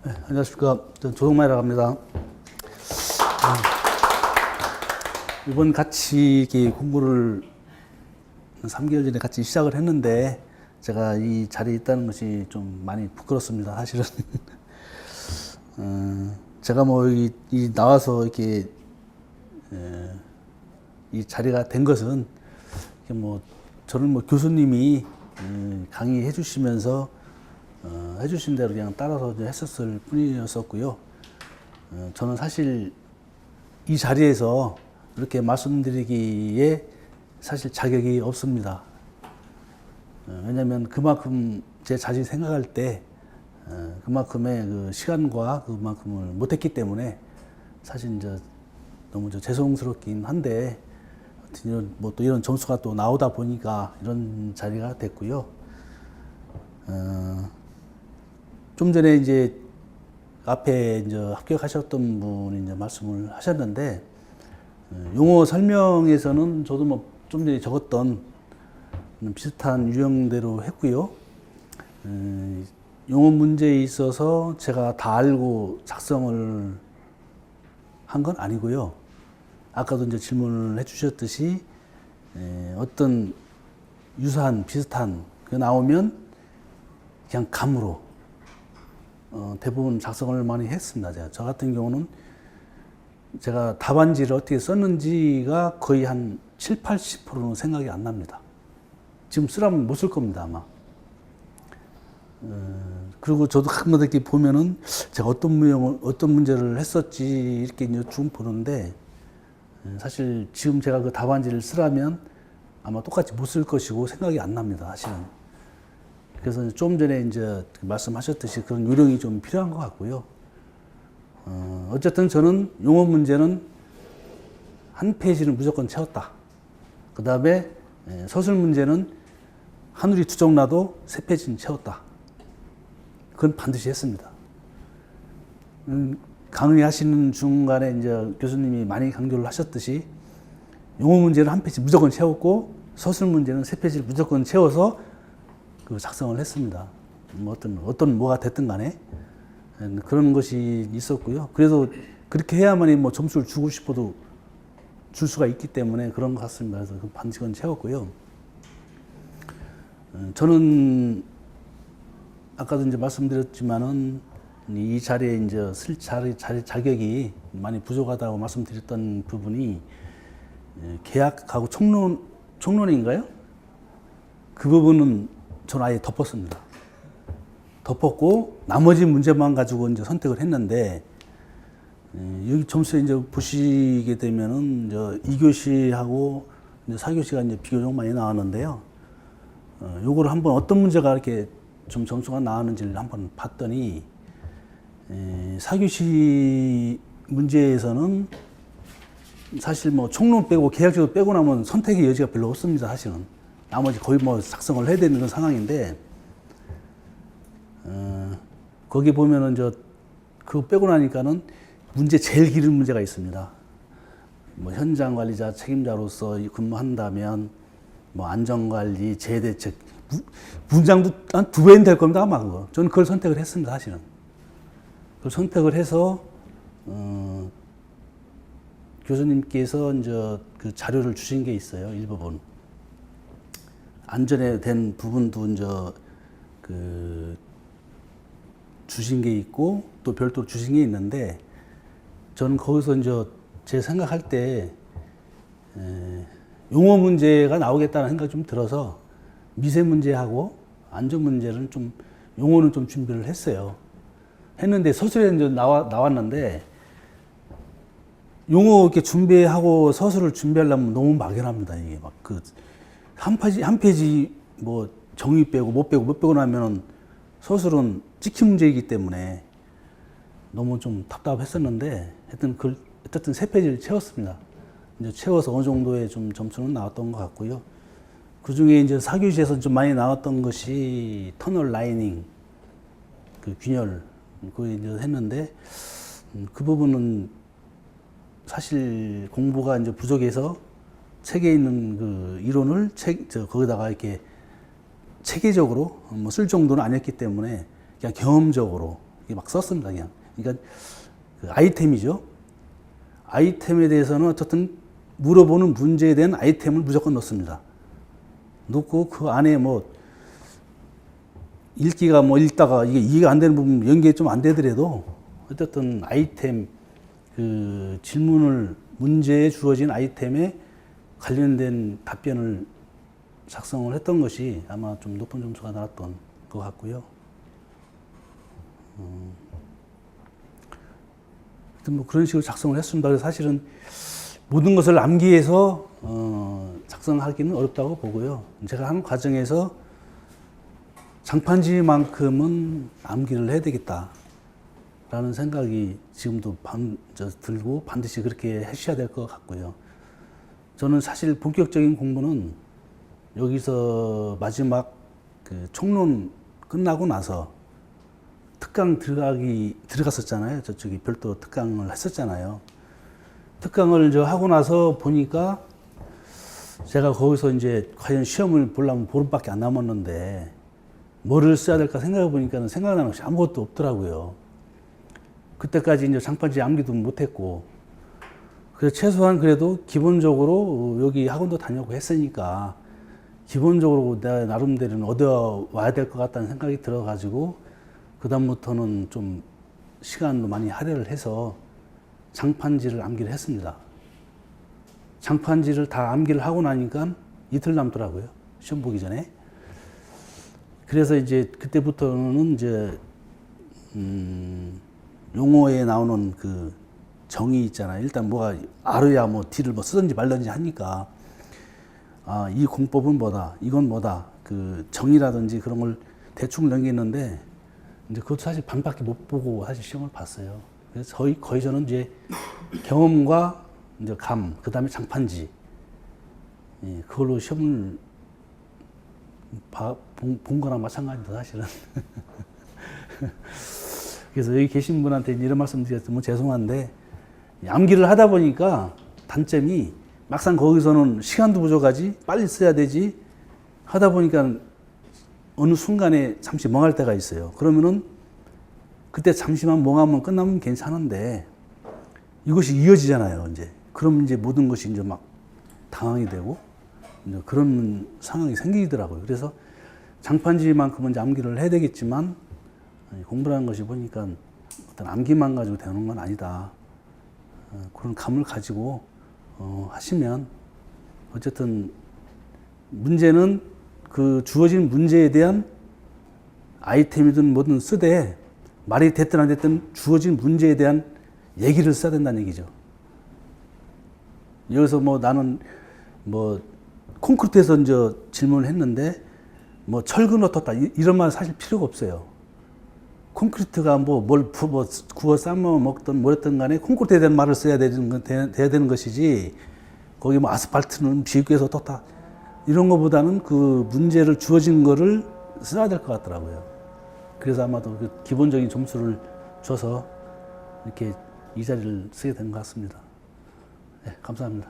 네, 안녕하십니까. 저는 조동만이라고 합니다. 이번 같이 이렇게 공부를 3개월 전에 같이 시작을 했는데, 제가 이 자리에 있다는 것이 좀 많이 부끄럽습니다, 사실은. 제가 뭐, 이 나와서 이렇게, 이 자리가 된 것은, 이렇게 뭐, 저는 뭐 교수님이 강의해 주시면서, 해주신 대로 그냥 따라서 했었을 뿐이었었고요. 저는 사실 이 자리에서 이렇게 말씀드리기에 사실 자격이 없습니다. 왜냐하면 그만큼 제 자신이 생각할 때 그만큼의 그 시간과 그만큼을 못했기 때문에 사실 이제 너무 죄송스럽긴 한데 뭐 또 이런 점수가 또 나오다 보니까 이런 자리가 됐고요. 좀 전에 이제 앞에 이제 합격하셨던 분이 이제 말씀을 하셨는데, 용어 설명에서는 저도 뭐 좀 전에 적었던 비슷한 유형대로 했고요. 용어 문제에 있어서 제가 다 알고 작성을 한 건 아니고요. 아까도 이제 질문을 해주셨듯이 어떤 유사한 비슷한 그 나오면 그냥 감으로 대부분 작성을 많이 했습니다. 저 같은 경우는 제가 답안지를 어떻게 썼는지가 거의 한 7, 80%는 생각이 안 납니다. 지금 쓰라면 못 쓸 겁니다, 아마. 그리고 저도 가끔 이렇게 보면은 제가 어떤 문제를 했었지 이렇게 이제 쭉 보는데, 사실 지금 제가 그 답안지를 쓰라면 아마 똑같이 못 쓸 것이고 생각이 안 납니다, 사실은. 그래서 좀 전에 이제 말씀하셨듯이 그런 요령이 좀 필요한 것 같고요. 어쨌든 저는 용어 문제는 한 페이지는 무조건 채웠다. 그 다음에 서술 문제는 하늘이 투정 나도 3페이지는 채웠다. 그건 반드시 했습니다. 강의하시는 중간에 이제 교수님이 많이 강조를 하셨듯이 용어 문제는 한 페이지 무조건 채웠고 서술 문제는 3페이지를 무조건 채워서 그 작성을 했습니다. 뭐 어떤 뭐가 됐든 간에 그런 것이 있었고요. 그래서 그렇게 해야만이 뭐 점수를 주고 싶어도 줄 수가 있기 때문에 그런 것 같습니다. 그래서 그 반칙은 채웠고요. 저는 아까도 이제 말씀드렸지만은 이 자리에 이제 쓸 자격이 많이 부족하다고 말씀드렸던 부분이 계약하고 총론인가요? 그 부분은 저는 아예 덮었습니다. 덮었고 나머지 문제만 가지고 이제 선택을 했는데, 여기 점수에 이제 보시게 되면은 이제 2교시하고 이제 4교시가 이제 비교적 많이 나왔는데요. 요거를 한번 어떤 문제가 이렇게 좀 점수가 나왔는지를 한번 봤더니, 4교시 문제에서는 사실 뭐 총론 빼고 계약적으로 빼고 나면 선택의 여지가 별로 없습니다, 사실은. 나머지 거의 뭐 작성을 해야 되는 그런 상황인데, 거기 보면은 그거 빼고 나니까는 문제 제일 길은 문제가 있습니다. 뭐 현장 관리자 책임자로서 근무한다면 뭐 안전관리, 재해대책, 문장도 한 2배는 될 겁니다, 아마 그거. 저는 그걸 선택을 했습니다, 사실은. 그걸 선택을 해서, 교수님께서 이제 그 자료를 주신 게 있어요, 일부분. 안전에 된 부분도 이제 주신 게 있고 또 별도로 주신 게 있는데, 저는 거기서 이제 제 생각할 때 용어 문제가 나오겠다는 생각이 좀 들어서 미세 문제하고 안전 문제는 좀 용어는 좀 준비를 했어요. 했는데 서술에 이제 나왔는데, 용어 이렇게 준비하고 서술을 준비하려면 너무 막연합니다. 이게 막 한 페이지 뭐 정의 빼고 못 빼고 나면은 서술은 찍힌 문제이기 때문에 너무 좀 답답했었는데, 어쨌든 3페이지를 채웠습니다. 이제 채워서 어느 정도의 좀 점수는 나왔던 것 같고요. 그 중에 이제 4교시에서 좀 많이 나왔던 것이 터널 라이닝, 그 균열, 그거 이제 했는데, 그 부분은 사실 공부가 이제 부족해서 책에 있는 그 이론을 거기다가 이렇게 체계적으로 뭐 쓸 정도는 아니었기 때문에 그냥 경험적으로 막 썼습니다, 그냥. 그러니까 그 아이템이죠. 아이템에 대해서는 어쨌든 물어보는 문제에 대한 아이템을 무조건 넣습니다. 넣고 그 안에 뭐 읽기가 뭐 읽다가 이게 이해가 안 되는 부분, 연결이 좀 안 되더라도 어쨌든 아이템, 그 질문을, 문제에 주어진 아이템에 관련된 답변을 작성을 했던 것이 아마 좀 높은 점수가 나왔던 것 같고요. 뭐 그런 식으로 작성을 했습니다. 그래서 사실은 모든 것을 암기해서 작성하기는 어렵다고 보고요. 제가 하는 과정에서 장판지만큼은 암기를 해야 되겠다라는 생각이 지금도 들고 반드시 그렇게 하셔야 될 것 같고요. 저는 사실 본격적인 공부는 여기서 마지막 그 총론 끝나고 나서 특강 들어갔었잖아요. 저쪽이 별도 특강을 했었잖아요. 특강을 하고 나서 보니까 제가 거기서 이제 과연 시험을 보려면 보름밖에 안 남았는데 뭐를 써야 될까 생각해 보니까 생각나는 것이 아무것도 없더라고요. 그때까지 이제 장판지 암기도 못했고, 그래서 최소한 그래도 기본적으로 여기 학원도 다녀고 했으니까 기본적으로 내가 나름대로는 얻어와야 될 것 같다는 생각이 들어가지고 그다음부터는 좀 시간도 많이 할애를 해서 장판지를 암기를 했습니다. 장판지를 다 암기를 하고 나니까 이틀 남더라고요. 시험 보기 전에. 그래서 이제 그때부터는 이제 용어에 나오는 그 정의 있잖아요. 일단 뭐가 알아야 뭐 뒤를 뭐 쓰든지 말든지 하니까 아, 이 공법은 뭐다, 이건 뭐다, 그 정의라든지 그런 걸 대충 넘기는데 이제 그것도 사실 반밖에 못 보고 사실 시험을 봤어요. 그래서 거의 저는 이제 경험과 이제 감, 그 다음에 장판지, 예, 그걸로 시험을 본 거랑 마찬가지입니다, 사실은. 그래서 여기 계신 분한테 이런 말씀 드려서 너무 죄송한데, 암기를 하다 보니까 단점이 막상 거기서는 시간도 부족하지, 빨리 써야 되지, 하다 보니까 어느 순간에 잠시 멍할 때가 있어요. 그러면은 그때 잠시만 멍하면 끝나면 괜찮은데 이것이 이어지잖아요, 이제. 그럼 이제 모든 것이 이제 막 당황이 되고 이제 그런 상황이 생기더라고요. 그래서 장판지만큼은 이제 암기를 해야 되겠지만 공부라는 것이 보니까 어떤 암기만 가지고 되는 건 아니다. 그런 감을 가지고 하시면 어쨌든 문제는 그 주어진 문제에 대한 아이템이든 뭐든 쓰되 말이 됐든 안 됐든 주어진 문제에 대한 얘기를 써야 된다는 얘기죠. 여기서 뭐 나는 뭐 콘크리트에서 이제 질문을 했는데 뭐 철근 어떻다 이런 말 사실 필요가 없어요. 콘크리트가 뭘 구워 삶아 먹든 뭐랬든 간에 콘크리트에 대한 말을 써야 되는 것이지 거기 뭐 아스팔트는 비교해서 어떻다 이런 것보다는 그 문제를 주어진 거를 써야 될 것 같더라고요. 그래서 아마도 그 기본적인 점수를 줘서 이렇게 이 자리를 쓰게 된 것 같습니다. 네, 감사합니다.